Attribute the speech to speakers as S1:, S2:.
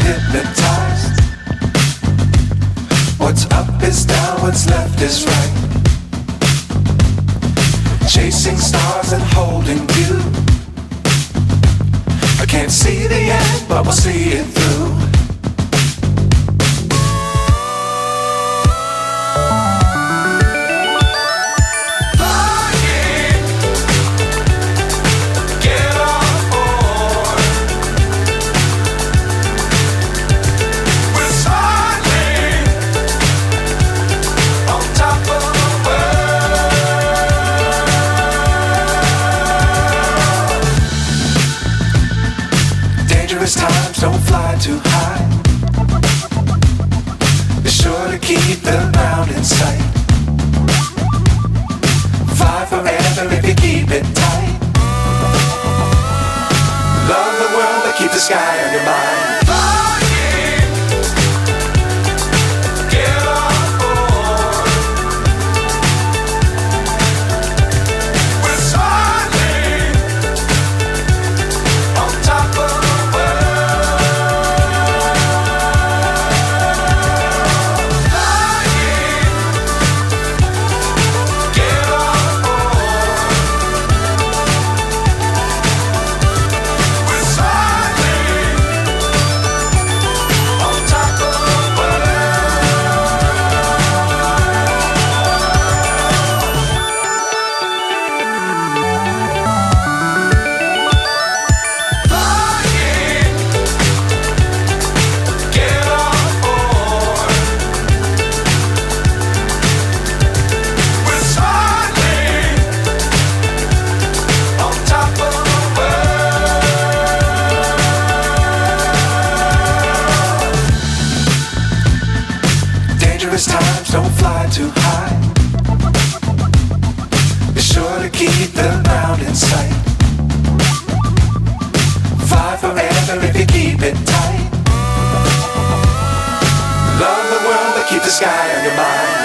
S1: hypnotized. What's up is down, what's left is right. Chasing stars and holding you. I can't see the end, but we'll see it through. Dangerous times, don't fly too high. Be sure to keep the ground in sight. Fly forever if you keep it tight. Love the world, but keep the sky on your mind. Dangerous times, don't fly too high. Be sure to keep the ground in sight. Fly forever if you keep it tight. Love the world, but keep the sky on your mind.